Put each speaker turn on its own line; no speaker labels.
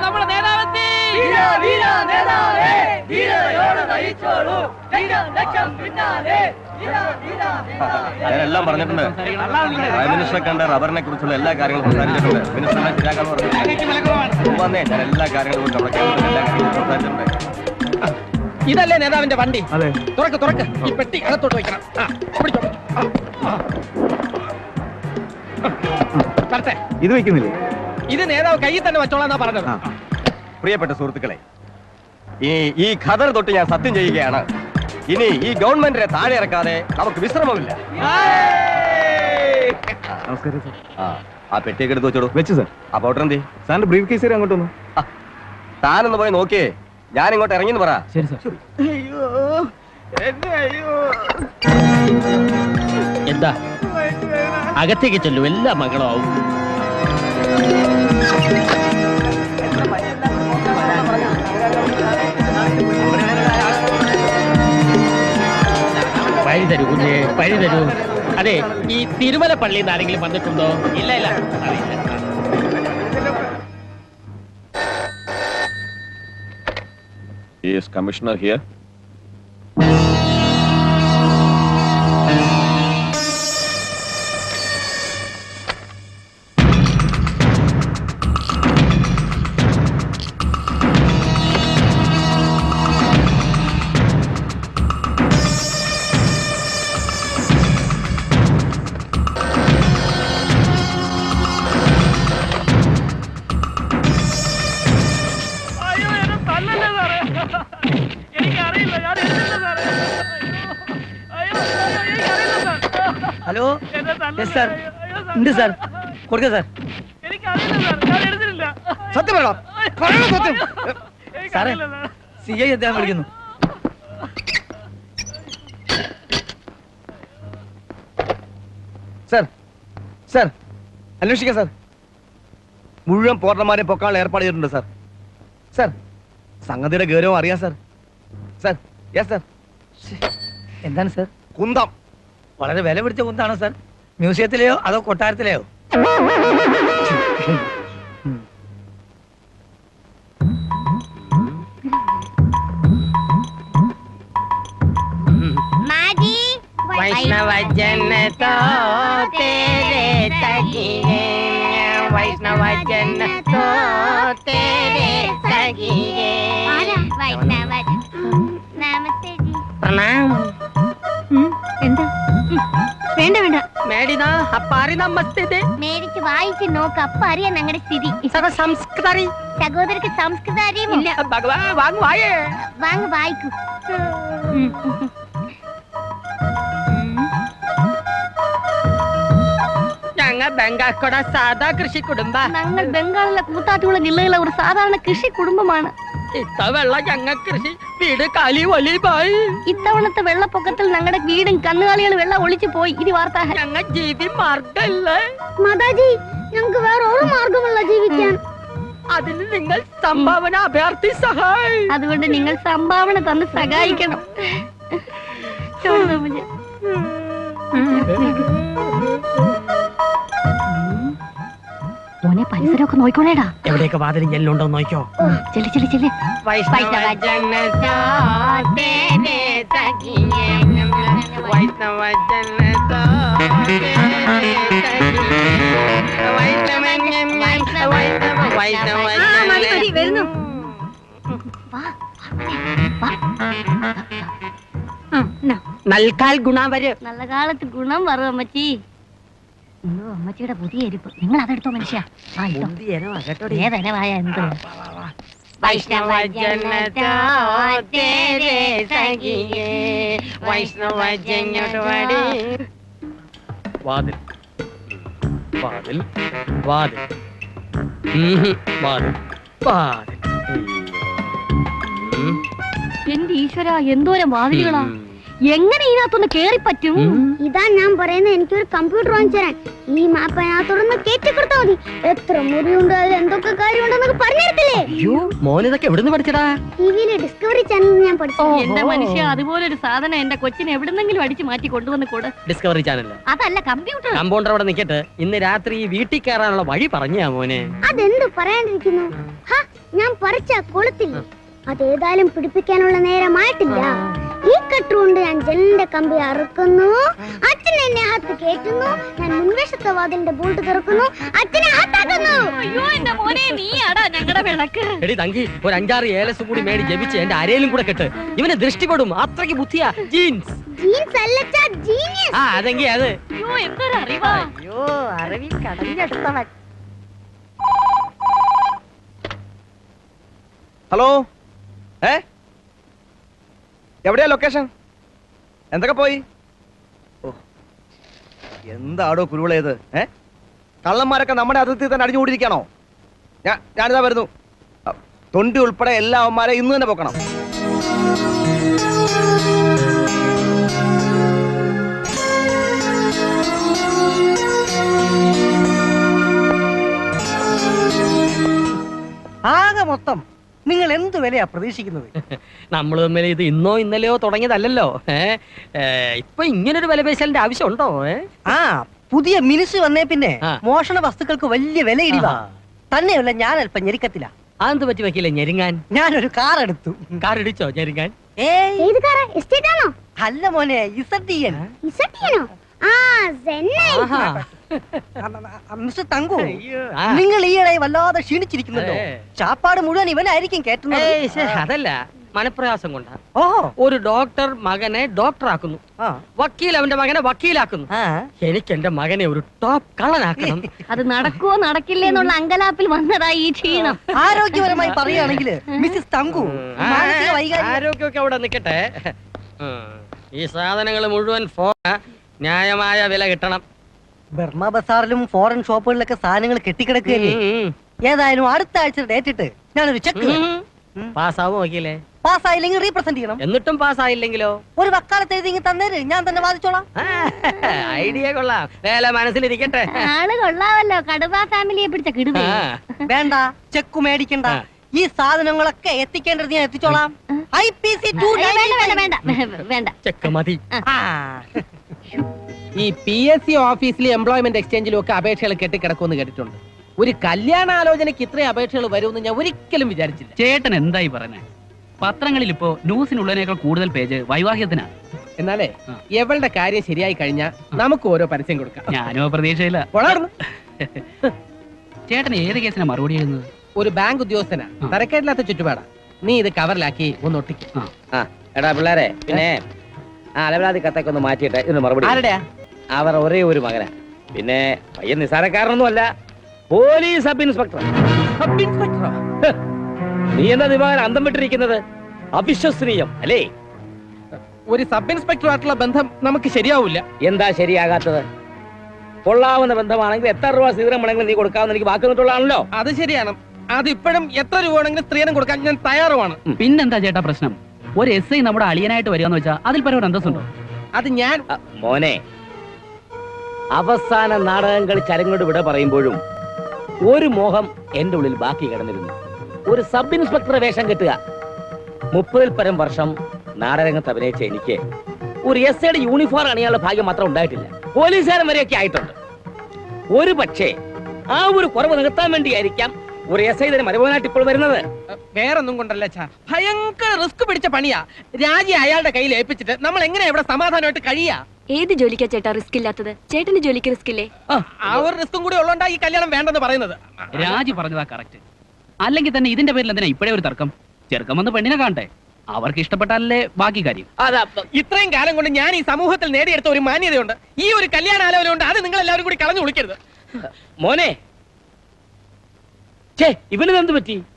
നമ്മുടെ നേതാവെത്തി.
ഞാനെല്ലാം പറഞ്ഞിട്ടുണ്ട്. പ്രൈം മിനിസ്റ്ററെ കണ്ട റബ്ബറിനെ കുറിച്ചുള്ള എല്ലാ കാര്യങ്ങളും സംസാരിച്ചിട്ടുണ്ട്. മിനിസ്റ്ററിനെ ശരിയാക്കാൻ വന്നേ. ഞാൻ എല്ലാ കാര്യങ്ങളും നമ്മുടെ കേരളത്തിലെ എല്ലാ കാര്യങ്ങളും സംസാരിച്ചിട്ടുണ്ട്.
ഇതല്ലേ നേതാവിന്റെ വണ്ടി? തുറക്ക് തുറക്ക്. ഈ പെട്ടി അകത്തോട്ട് വെക്കണം.
ഇത് വെക്കുന്നില്ലേ?
ഇത് നേതാവ് കയ്യിൽ തന്നെ വെച്ചോളാന്നാ പറഞ്ഞത്.
പ്രിയപ്പെട്ട സുഹൃത്തുക്കളെ, ഈ ഖദർ തൊട്ട് ഞാൻ സത്യം ചെയ്യുകയാണ്. ഇനി ഈ ഗവൺമെന്റിനെ താഴെ ഇറക്കാതെ നമുക്ക് വിശ്രമമില്ല.
നമസ്കാരം സാർ.
ആ പെട്ടിയൊക്കെ എടുത്ത് വെച്ചോളൂ.
വെച്ചു സാർ.
ആ പൗഡർ എന്തി?
സാറിന്റെ ബ്രീഫ് കേസ് അങ്ങോട്ട് വന്നു.
താനൊന്ന് പോയി നോക്കിയേ. ഞാൻ ഇങ്ങോട്ട് ഇറങ്ങിന്ന് പറ.
ശരി സാർ.
എന്താ അകത്തേക്ക് ചെല്ലു, എല്ലാ മകളും ആവും. വഴി തരൂ കുഞ്ഞേ, വഴി തരൂ. അതെ, ഈ തിരുമല പള്ളിയിൽ നിന്ന് ആരെങ്കിലും വന്നിട്ടുണ്ടോ? ഇല്ല ഇല്ല, അറിയില്ല.
Is Commissioner here?
Hello, sir ഉണ്ട് സാർ, കൊടുക്ക സാർ. സത്യം പറയണം, സത്യം. സാറേ, CI അദ്ദേഹം വിളിക്കുന്നു.
സാർ സാർ അന്വേഷിക്കാം സാർ. മുഴുവൻ പോർട്ടർമാരെയും പൊക്കാനുള്ള ഏർപ്പാട് ചെയ്തിട്ടുണ്ട് സാർ. സാർ, സംഗതിയുടെ ഗൗരവം അറിയാം സാർ. Sir, yes sir.
എന്താണ് സാർ?
കുന്തം.
വളരെ വില പിടിച്ച കുന്താണോ സാർ? മ്യൂസിയത്തിലെയോ അതോ കൊട്ടാരത്തിലെയോ? वैष्णव जन तो तेरे सखिए, वैष्णव जन तो तेरे सखिए.
वैष्णव नमस्ते जी.
प्रणाम.
എന്താ? വേണ്ട വേണ്ട.
മേടിനാ അപ്പാരി നമസ്തേ.
മേടിച്ച് വായിച്ച് നോക്ക്, അപ്പൊ അറിയാം ഞങ്ങളുടെ സ്ഥിതി.
സംസ്കൃതി
സഹോദരക്ക് സംസ്കൃതം അറിയുമോ?
ഇല്ല. ഭഗവാൻ വാങ്ങ് വായേ.
വാങ്ങ് വായിക്കൂ.
ഞങ്ങൾ ബംഗാൾക്കോട സാധാ കൃഷി കുടുംബ.
ഞങ്ങൾ ബംഗാളിലെ കൂത്താട്ടുകുള ജില്ലയിലെ ഒരു സാധാരണ കൃഷി കുടുംബമാണ്.
ഇത്തവണ ഞങ്ങ കൃഷി വീട് കാലി ഒലിവായി.
ഇത്തവണത്തെ വെള്ളപ്പൊക്കത്തിൽ ഞങ്ങളുടെ വീടും കന്നുകാലികൾ വെള്ളം ഒളിച്ചു പോയി. ഇത് വാർത്ത.
ഞങ്ങൾ ജീവി മാർഗല്ലേ
മാതാജി, ഞങ്ങൾക്ക് വേറെ ഒരു മാർഗമല്ല ജീവിക്കാൻ.
അതിന് നിങ്ങൾ സംഭാവന അഭ്യർത്ഥി സഹായി.
അതുകൊണ്ട് നിങ്ങൾ സംഭാവന തന്ന് സഹായിക്കണം. മോനെ, പരിസരമൊക്കെ നോക്കണേടാ.
എവിടെയൊക്കെ വാതിലും ജനലുണ്ടോ നോക്കോ.
ചെല്ലി ചെല്ലി ചെല്ലി. വരുന്നു. നൽകാൽ ഗുണം വരും. നല്ല കാലത്ത് ഗുണം വരും അമ്മച്ചി. അയ്യോ, അമ്മച്ചിയുടെ പുതിയ എരിപ്പ്. നിങ്ങൾ അതെടുത്തോ മനുഷ്യ. ഏതനവായ എന്ത്
വൈഷ്ണവ ജനതോ തേരെ സഖിയേ, വൈഷ്ണവ ജനോട് വാതിൽ വാതിൽ വാതിൽ വാതിൽ വാതിൽ.
എന്റെ ഈശ്വര, എന്തോരം വാതിലുകളാ! എങ്ങനെ ഇതിനകത്തൊന്ന് കേറി പറ്റും? ഇതാ ഞാൻ പറയുന്നത്, എനിക്കൊരു കമ്പ്യൂട്ടർ വാങ്ങിച്ചു തരാൻ. ഈ മാപ്പ് അതിനകത്തോടൊന്ന് കേറ്റി കൊടുത്താൽ മതി. എത്ര മുറിയുണ്ട്, അതിൽ എന്തൊക്കെ കാര്യമുണ്ടെന്നൊക്കെ പറഞ്ഞിടത്തില്ലേ?
അയ്യോ മോനിതൊക്കെ എവിടുന്ന് പഠിച്ചടാ?
ടിവിയിലെ ഡിസ്കവറി ചാനൽ ഞാൻ പഠിച്ചു. എന്റെ മനുഷ്യ, അതുപോലെ ഒരു സാധനം എന്റെ കൊച്ചിനെ എവിടുന്നെങ്കിലും അടിച്ചു മാറ്റി കൊണ്ടുവന്ന് കൂടെ.
ഡിസ്കവറി ചാനൽ
അതല്ല, കമ്പ്യൂട്ടർ.
കമ്പൗണ്ടർ അവിടെ നിക്കട്ടെ. ഇന്ന് രാത്രി വീട്ടിൽ കയറാനുള്ള വഴി പറഞ്ഞാ മോനെ.
അതെന്ത് പറയാണ്ടിരിക്കുന്നു? ഞാൻ പറിച്ച കൊളുത്തില്ല. അതേതായാലും പിടിപ്പിക്കാനുള്ള നേരമായിട്ടില്ല. ഈ കട്ടുകൊണ്ട് ഞാൻ ജനലിന്റെ കമ്പി അറുക്കുന്നു. അച്ഛൻ എന്നെ അകത്ത് കേറ്റുന്നു. ഞാൻ മുൻവശത്തെ വാതിലിന്റെ ബോൾട്ട് തുറക്കുന്നു. അച്ഛനെ അകത്താക്കുന്നു. അയ്യോ എന്റെ മോനെ, നീയാടാ ഞങ്ങളുടെ വിളക്ക്.
എടി തങ്കി, ഒരു 5-6 ഏലസും കൂടി മേടി ജപിച്ച് എന്റെ അരയിലും കൂടെ കെട്ട്. ഇവന് ദൃഷ്ടിപ്പെടും, അത്രയ്ക്ക് ബുദ്ധിയാ. ജീൻസ്
ജീൻസ് അല്ലച്ചാ, ജീനിയസ്.
അതെങ്കി അത്.
അയ്യോ എന്തൊരു അറിവാ.
അയ്യോ അറിവിൽ കടഞ്ഞെടുത്തവൻ.
ഹലോ, എവിടെയാ ലൊക്കേഷൻ? എന്തൊക്കെ പോയി? ഓ, എന്താടോ കുരുവിളേത്? കള്ളന്മാരൊക്കെ നമ്മുടെ അതിർത്തി തന്നെ അടിഞ്ഞുകൂടിയിരിക്കണോ? ഞാനിതാ വരുന്നു. തൊണ്ടി ഉൾപ്പെടെ എല്ലാ അവന്മാരെ ഇന്ന് തന്നെ പൊക്കണം.
ആകെ മൊത്തം നിങ്ങൾ എന്ത് വിലയാ പ്രതീക്ഷിക്കുന്നത്?
നമ്മൾ തമ്മിൽ ഇത് ഇന്നോ ഇന്നലെയോ തുടങ്ങിയതല്ലോ. ഇപ്പൊ ഇങ്ങനൊരു വില പേശലിന്റെ ആവശ്യമുണ്ടോ?
ആ പുതിയ മിനിസ് വന്നേ പിന്നെ
ആ.
മോഷണ വസ്തുക്കൾക്ക് വലിയ വില ഇടിവാ. തന്നെയല്ല, ഞാൻ അല്പം ഞെരുക്കത്തില്ല.
അതെന്ത് പറ്റി വെക്കില്ല ഞെരുങ്ങാൻ?
ഞാനൊരു കാർ എടുത്തു.
കാർ ഇടിച്ചോ ഞെരുങ്ങാൻ?
ഏത് കാറാ? എസ്റ്റേറ്റ് ആണോ?
അല്ല മോനെ, ഇസഡിയൻ.
ഇസട്ടിയാണോ? ആ സെന്നൈ.
ആഹാ.
മിസ്റ്റർ തങ്കു,
അയ്യോ, ആ.
നിങ്ങൾ ഈയിടെ വല്ലാതെ ക്ഷീണിച്ചിരിക്കുന്നല്ലോ. ചാപ്പാട് മുഴുവൻ ഇവനായിരിക്കും കേട്ടുന്നത്.
ഏയ്, ശ്ശെ, അതല്ല, മനപ്രയാസം കൊണ്ടാ.
ഓഹോ,
ഒരു ഡോക്ടർ മകനെ ഡോക്ടറാക്കുന്നു,
ആ,
വക്കീൽ അവന്റെ മകനെ വക്കീലാക്കുന്നു.
ആ.
എനിക്ക് എന്റെ മകനെ ഒരു ടോപ്പ് കള്ളനാക്കണം. അത് നടക്കുവോ നടക്കില്ലേ എന്നുള്ള അങ്കലാപ്പിൽ വന്നതാ ഈ ക്ഷീണം.
ആരോഗ്യപരമായി പറയുകയാണെങ്കിൽ മിസ്സിസ് തങ്കു മാനസിക വൈകാരിക
ആരോഗ്യമൊക്കെ അവിടെ നിക്കട്ടെ. ഈ സാധനങ്ങൾ മുഴുവൻ ന്യായമായ വില കിട്ടണം.
ബർമ ബസാറിലും ഫോറിൻ ഷോപ്പുകളിലൊക്കെ സാധനങ്ങൾ കെട്ടിക്കിടക്കുകയല്ലേ. ഏതായാലും അടുത്ത ആഴ്ച ഡേറ്റ് ഇട്ട് ഞാനൊരു ചെക്ക്
പാസ്സാവും വക്കീലേ.
പാസ്സായില്ലെങ്കിൽ റീപ്രസെന്റ് ചെയ്യണം.
എന്നിട്ടും പാസ്സായില്ലെങ്കിലോ?
ഒരു വക്കാലത്ത് എഴുതി തന്നേര്, ഞാൻ തന്നെ വാദിച്ചോളാം.
ഐഡിയ കൊള്ളാം, വേല മനസ്സിലിരിക്കട്ടെ.
ആള് കൊള്ളാവല്ലോ, കടുവ ഫാമിലിയെ പിടിച്ച കിടുവേ.
വേണ്ട, ചെക്ക് മേടിക്കണ്ട. ഈ സാധനങ്ങളൊക്കെ എത്തിക്കേണ്ടത് ഞാൻ എത്തിച്ചോളാം. IPC
വേണ്ട വേണ്ട വേണ്ട വേണ്ട.
ചെക്ക് മതി.
ഈ PSC ഓഫീസിലെ എംപ്ലോയ്മെന്റ് എക്സ്ചേഞ്ചിലും ഒക്കെ അപേക്ഷകൾ കെട്ടിക്കിടക്കുമെന്ന് കേട്ടിട്ടുണ്ട്. ഒരു കല്യാണാലോചനയ്ക്ക് ഇത്രയും അപേക്ഷകൾ വരുമെന്ന് ഞാൻ ഒരിക്കലും വിചാരിച്ചില്ല.
ചേട്ടൻ എന്തായി പറഞ്ഞേ? പത്രങ്ങളിൽ ഇപ്പോ ന്യൂസിനുള്ളതിനേക്കാൾ കൂടുതൽ പേജ് വൈവാഹികത്തിനാ.
എന്നാലേ എവളുടെ കാര്യം ശരിയായി കഴിഞ്ഞാൽ നമുക്ക് ഓരോ പരസ്യം കൊടുക്കാം.
ഞാനോ പ്രതീക്ഷയില്ല.
വളർന്നു
ചേട്ടൻ ഏത് കേസിനാ മറുപടി എഴുതുന്നത്?
ഒരു ബാങ്ക് ഉദ്യോഗസ്ഥനാ, തരക്കേടില്ലാത്ത ചുറ്റുപാടാ. നീ ഇത് കവറിലാക്കി ഒന്ന് ഒട്ടിക്കും.
എടാ പിള്ളേരെ, പിന്നെ അലവലാതി കത്തൊക്കെ ഒന്ന് മാറ്റിയിട്ട് ഇതിന് മറുപടി.
ആരുടെയാ?
അവർ ഒരേ ഒരു മകനാ. പിന്നെ പയ്യൻ നിസ്സാരക്കാരനൊന്നും അല്ല, പോലീസ് സബ് ഇൻസ്പെക്ടർ.
സബ് ഇൻസ്പെക്ടറോ?
നീ എന്താ ദിവാകരൻ അന്തം വിട്ടിരിക്കുന്നത്? അവിശ്വസനീയം അല്ലേ?
ഒരു സബ് ഇൻസ്പെക്ടറുമായിട്ടുള്ള ബന്ധം നമുക്ക് ശരിയാവില്ല.
എന്താ ശരിയാകാത്തത്? കൊള്ളാവുന്ന ബന്ധമാണെങ്കിൽ എത്ര രൂപ സ്വീകരണം വേണമെങ്കിലും നീ കൊടുക്കാമെന്ന് എനിക്ക് വാക്ക് തന്നിട്ടുള്ളതാണല്ലോ.
അത് ശരിയാണ്. അതിപ്പോഴും എത്ര രൂപ വേണമെങ്കിലും സ്ത്രീധനം കൊടുക്കാൻ ഞാൻ തയ്യാറുമാണ്.
പിന്നെന്താ ചേട്ടാ പ്രശ്നം? ഒരു SI നമ്മുടെ അളിയനായിട്ട് വരികയെന്ന് വെച്ചാൽ അതിൽ പരം അന്തസ്സുണ്ടോ?
അത് ഞാൻ
മോനെ, അവസാന നാടകം കളിച്ച് അരങ്ങോട് വിട പറയുമ്പോഴും ഒരു മോഹം എന്റെ ഉള്ളിൽ ബാക്കി കിടന്നിരുന്നു. ഒരു സബ് ഇൻസ്പെക്ടറെ വേഷം കെട്ടുക. 30-ൽ പരം വർഷം നാടകരംഗത്ത് അഭിനയിച്ച എനിക്ക് ഒരു SIയുടെ യൂണിഫോം അണിയാനുള്ള ഭാഗ്യം മാത്രം ഉണ്ടായിട്ടില്ല. പോലീസുകാരൻ വരെയൊക്കെ ആയിട്ടുണ്ട്. ഒരു പക്ഷേ ആ ഒരു കുറവ് നികത്താൻ വേണ്ടിയായിരിക്കാം ഒരു SI തന്നെ മരുമോനായിട്ട് ഇപ്പോൾ വരുന്നത്.
വേറൊന്നും കൊണ്ടല്ല ചാ, ഭയങ്കര റിസ്ക് പിടിച്ച പണിയാ. രാജി അയാളുടെ കയ്യിൽ ഏൽപ്പിച്ചിട്ട് നമ്മൾ എങ്ങനെ ഇവിടെ സമാധാനമായിട്ട് കഴിയാ?
ഏത് ജോലിക്കാ ചേട്ടാ റിസ്ക് ഇല്ലാത്തത്? ചേട്ടന്റെ ജോലിക്ക് റിസ്ക് ഇല്ലേ?
ആ ഒരു റിസ്കും കൂടി ഉള്ളോണ്ടാ ഈ കല്യാണം വേണ്ടെന്ന് പറയുന്നത്.
രാജി പറഞ്ഞതാ കറക്റ്റ്. അല്ലെങ്കിൽ തന്നെ ഇതിന്റെ പേരിൽ എന്തിനാ ഇപ്പോഴേ ഒരു തർക്കം? ചെറുക്കം വന്ന് പെണ്ണിനെ കാണട്ടെ, അവർക്ക് ഇഷ്ടപ്പെട്ടാലേ ബാക്കി കാര്യം.
അതാ ഇത്രയും കാലം കൊണ്ട് ഞാൻ ഈ സമൂഹത്തിൽ നേടിയെടുത്ത ഒരു മാന്യതയുണ്ട്. ഈ ഒരു കല്യാണാലോചന ഉണ്ട്, അത് നിങ്ങൾ എല്ലാവരും കൂടി കളഞ്ഞു വിളിക്കരുത്.
മോനെ, ഇവന് എന്ത് പറ്റി?